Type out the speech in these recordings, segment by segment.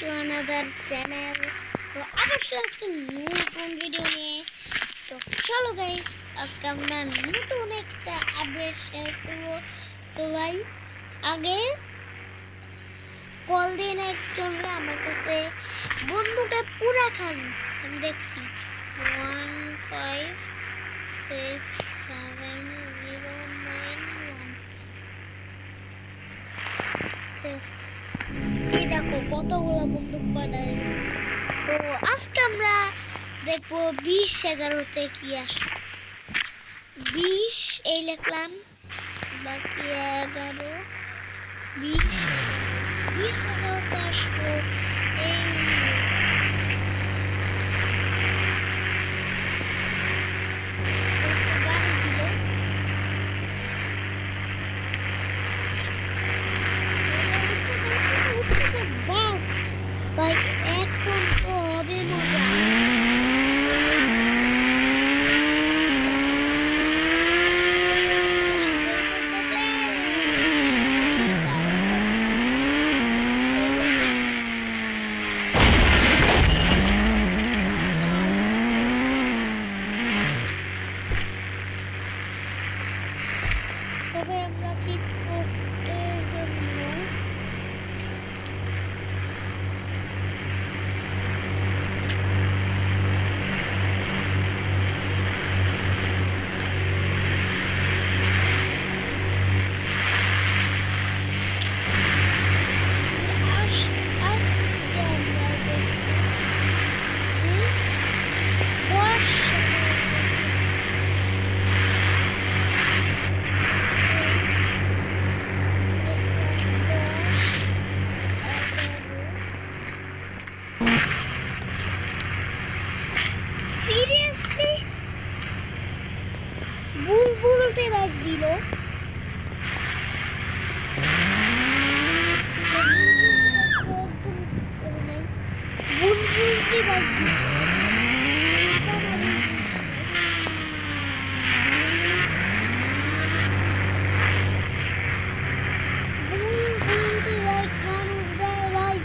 to another channel. তো অবশ্যই একটা নতুন ভিডিও নিয়ে তো চলো গাইস আজকে আমরা নতুন একটা আপডেট শেয়ার করব। তো ভাই আগে কল দিন একজনরা আমার কাছে বন্ধুটা পুরা খালি আমি দেখছি 1567091 এই দেখো কতগুলো বন্দুক পাঠায় তো আজকে আমরা দেখবো 20-11-তে কি আসে 20 এই লিখলাম বাকি 11-20-11-তে আসলো এই ভাই এখন তো হবে মজা তবে আমরা চিট কোডের জন্য seriously বুলবুলটে ব্যাগ দিল বুলবুলটে ব্যাগ দিল বুলবুলটে ব্যাগ মানুষ দেয় ভাই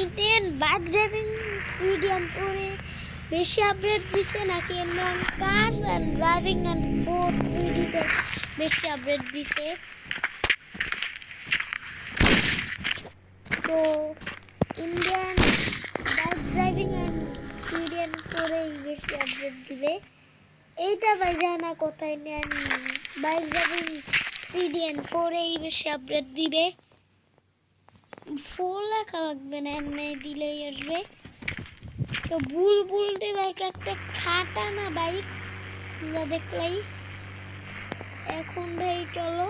Indian bike driving 3D and 4A বেশি আপডেট দিছে নাকি Indian cars and driving and 3D তে বেশি আপডেট দিছে তো Indian bike driving and 3D and 4A বেশি আপডেট দিবে এইটা ভাই জানা কথা Indian bike driving 3D and 4A বেশি আপডেট দিবে 4 লেখা লাগবে না এমনি দিলেই আসবে তো বুলবুলটে বাইক একটা খাটা না বাইক তোমরা দেখলাই এখন ভাই চলো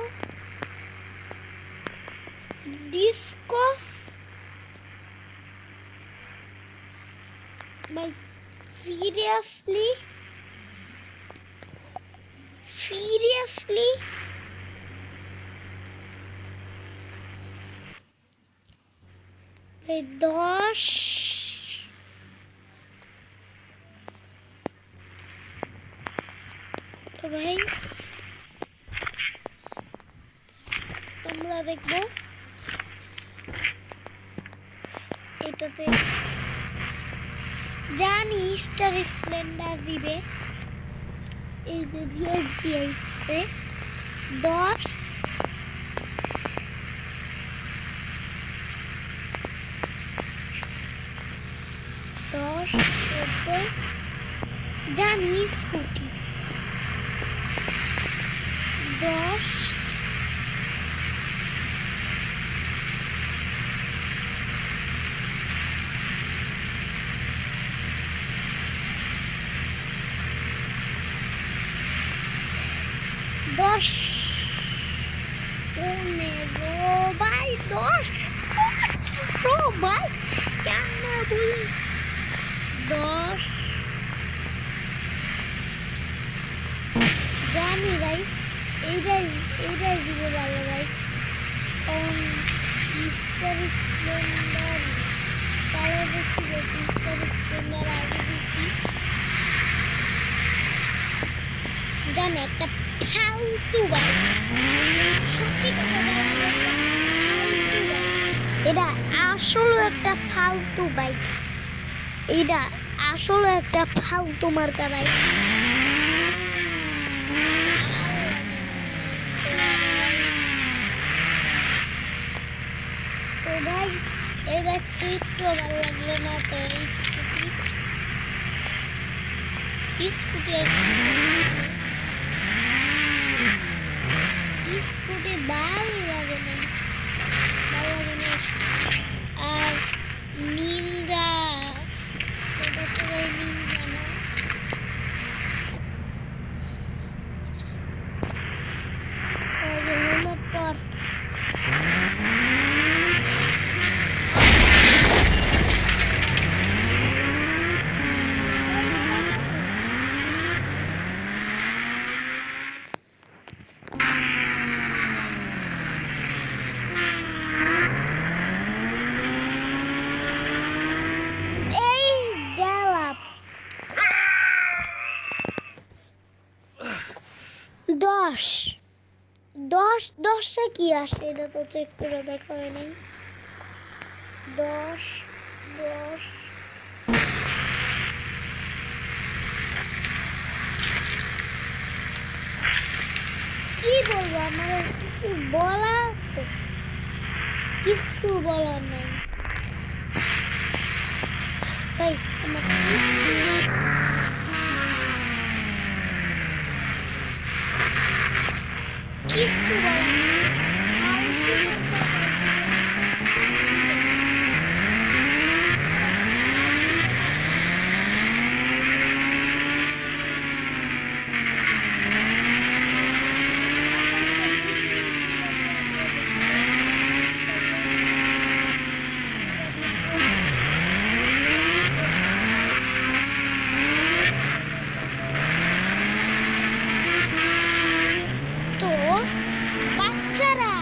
ডিস্কো ভাই সিরিয়াসলি এই 10 তো ভাই তোমরা দেখবো এটাতে জানি স্টার স্প্লেন্ডার দিবে এই যে দিয়েছে 10 জানি স্কুটি 10 15 ভাই 10 ভাই কেন বলি 10 ভাই এইটাই দিবে ভালো ভাই, কারণ মিস্টার স্প্লেন্ডার তাহলে দেখি যে মিস্টার স্প্লেন্ডার আগে দিচ্ছি জানে একটা ফালতু বাইক, সত্যি কথা বলা এটা আসলে একটা ফালতু বাইক, এটা আসলে একটা ফালতু মার্কা বাইক। তো ভাই এই বাইকটি একটু ভালো লাগলো না, তো স্কুটি ভালো লাগে না, আর নিনজা এটা তো ভাই নিনজা না, হেলমেট পর দশে কি আসে এটা তো চেক করে দেখা হয় নাই। 10 কি বলবো, আমার কিছু বলা আছে, কিছু বলার নেই ভাই, আমার কিছু বলার নেই। তো বাচ্চারা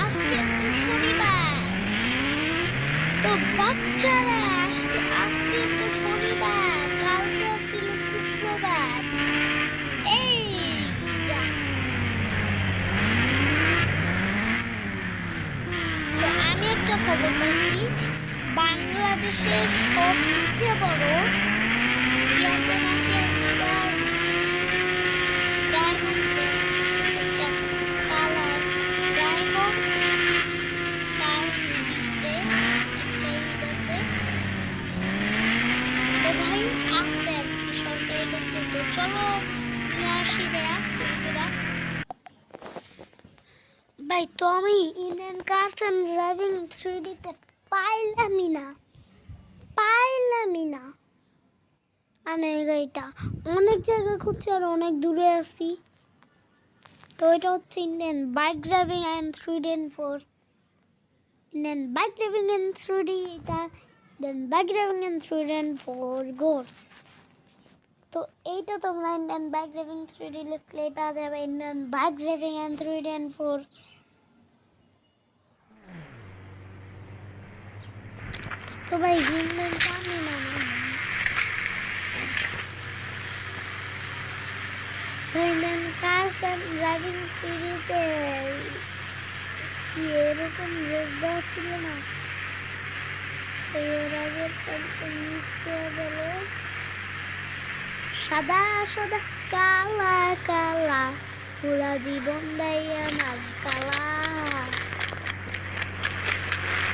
আজকে তো শনিবার, তো বাচ্চারা আজকে তো শনিবার, কালকে ছিল শুক্রবার, এই যা। তো আমি একটা খবর পাইছি, বাংলাদেশের সবচেয়ে বড় ইয়াতে নাকি একটা ডায়মন্ড একটা কালার ডায়মন্ড তার দিচ্ছে একটা ইয়েতে। তো ভাই আছে আর কি সরকারের কাছে, তো চলো নিয়ে আসি দেয়া বন্ধুরা। ভাই তো আমি ইন্ডিয়ান কার্স অ্যান্ড ড্রাইভিং 3Dতে পাইলামই না। আমি এই গাড়িটা অনেক জায়গায় খুঁজছি আর অনেক দূরে আছি। তো এটা হচ্ছে Indian bike driving and 3D and 4, Indian bike driving and 3D, এটা Indian bike driving and 3D and 4 গোর্স। তো এইটা তোমরা ইন্ডিয়ান বাইক ড্রাইভিং 3D লিখলেই পাওয়া যাবে, Indian bike driving and 3D and 4। তো ভাই ইন্ডিয়ান জানি না ইন্ডিয়ান কার্স অ্যান্ড ড্রাইভিং 3Dতে কি এরকম রেস দেওয়া ছিল না, তো এর আগের মিস হয়ে গেল। সাদা সাদা কালা কালা পুরা জীবনটাই আমার কালা,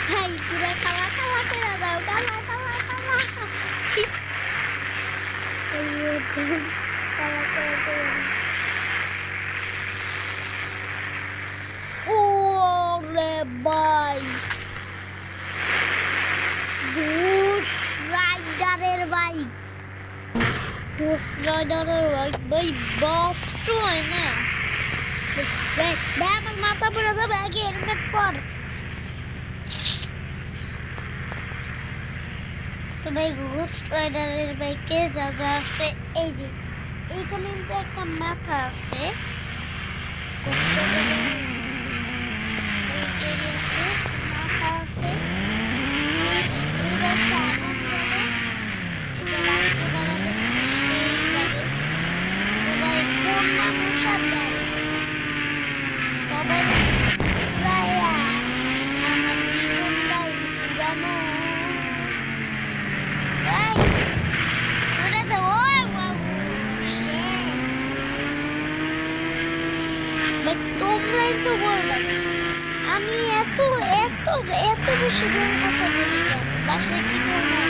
ভাই পুরা কালা কালা করে দাও, কালা কালা কালা কালা করে। ও রে ভাই ঘোষ রাইডারের বাইক, ভাই বস্ত হয় না, আমার মাথা পড়ে যাবে, আগে হেলমেট পর। তো ভাই ঘোষ রাইডারের বাইকে যা যা আছে এই যে এইখানে কিন্তু একটা মাথা আছে মাথা আছে সবাই প্রায় আমার জীবনটাই পুরানো তোমরাই তো বলবে আমি এত এত এত বেশি জোর কথা বলি কেন বাসায় কি করবো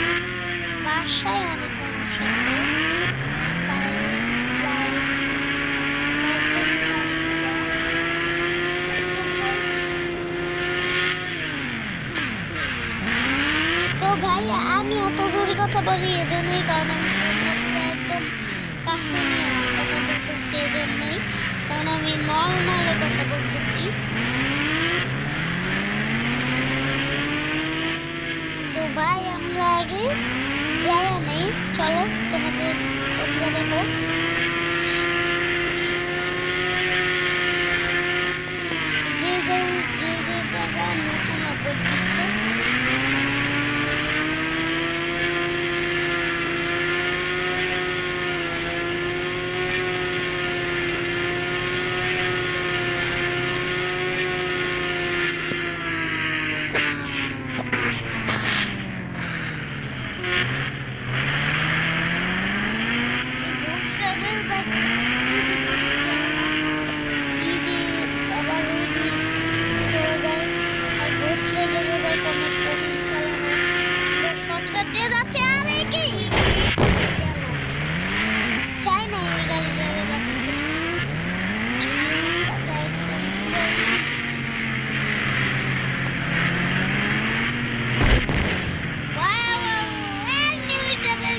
বাসায় অনেক মানুষ আছে তো ভাই আমি এত জোরে কথা বলি এজন্যই কারণ আমি একদম কাছে নিয়ে কথা বলতেছি এজন্যই কারণ আমি নর্মালে কথা বলতেছি তো ভাই আমরা আগে জায়গা নেই চলো তোমাদের তোমরা দেখো যে জায়গা নতুন আপডেট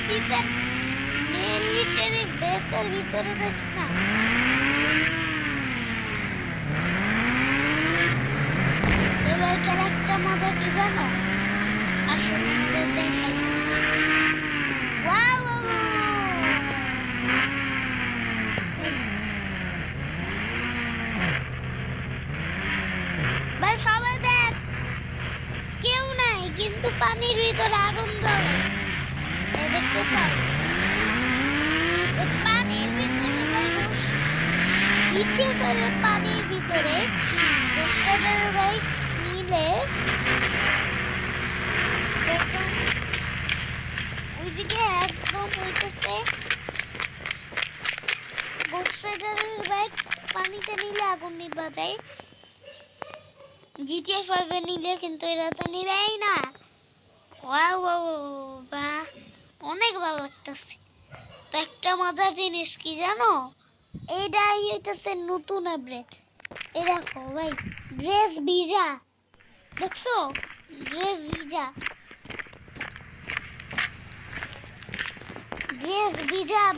দিচ্ছে বেসের ভিতরে যাস না এবার একটা মজা কি জানো আসলে আমাদের দেখাই ভাই সবাই দেখ কেউ নাই কিন্তু পানির ভিতরে আগুন জ্বলে দেখতে চাই পানির ভিতরে পানির ভিতরে বাইক নিলে ওইদিকে একদম হইতেছে বাইক পানিতে নিলে আগুন নিবা যায় জিটিএ 5 এ নিলে কিন্তু এরা তো নিবেই না বাহ অনেক ভালো লাগতেছে তো একটা মজার জিনিস কি জানো এইটাই হইতেছে নতুন আপডেট এই দেখো ভাই গ্রেস ভিজা দেখছো গ্রেস ভিজা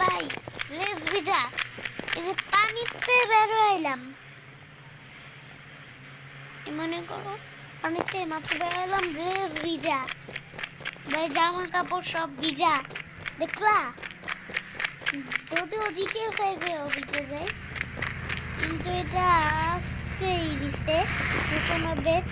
ভাই গ্রেস ভিজা এই যে পানিতে বেরো এলাম মনে করো পানিতে মাত্র বেরোলাম গ্রেস ভিজা ভাই জামা কাপড় সব ভিজা দেখলা যদিও জিটিএ 5 এও ভিজে যায় কিন্তু এটা আসতেই দিছে নতুন আপডেট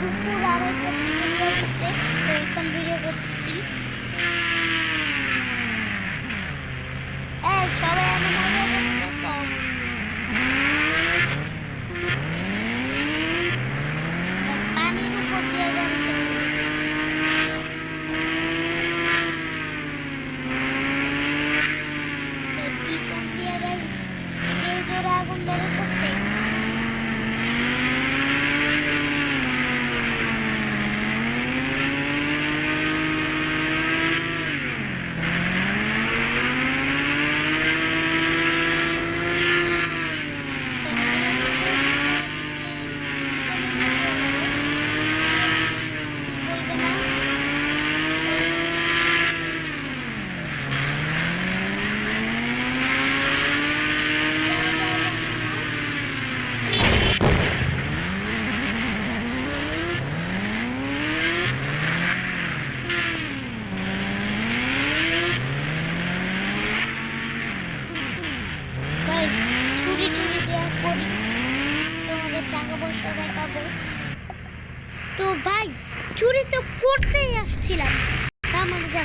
দুপুর আড়াইটা ভিডিও দিচ্ছে তো এখন ভিডিও করতেছি সবাই আমার মজা করতেছে পানির উপর দিয়ে যাচ্ছে পিছন দিয়ে ভাই তো ভাই চুরি তো করতেই আসছিলাম আমার গা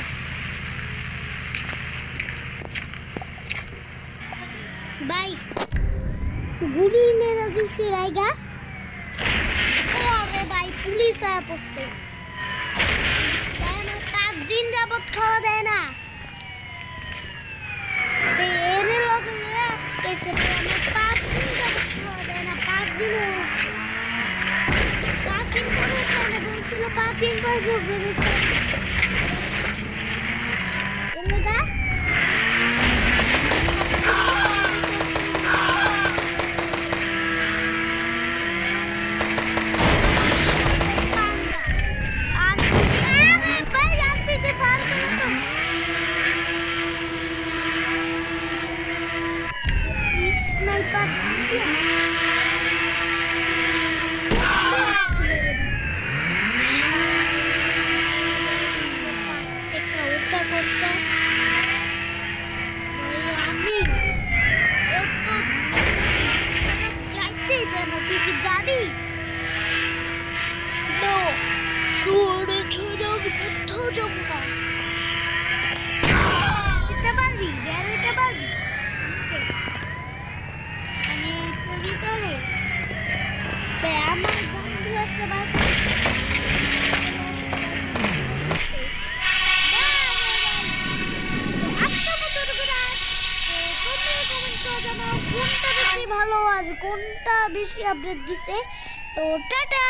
ভাই গুলি মেরে দিছি রাইগা ওরে ভাই পুলিশ আয়া পড়ছে ভাই আমার 5 দিন যাবত খাওয়া দেয় না এর লগে কেসে আমার 5 দিন যাবত খাওয়া দেয় না 5 দিন 5 দিন পরে খাওয়া বলছিল 5 দিন পরে যোগ করেছে এলাকা যাবি তোর ছোট কোথাও যাবো না যেতে পারবি বেরোতে পারবি আমি তোর ভিতরে আমার বন্ধু একটা বাচ্চা কোনটা বেশি ভালো আর কোনটা বেশি আপডেট দিছে তো টাটা।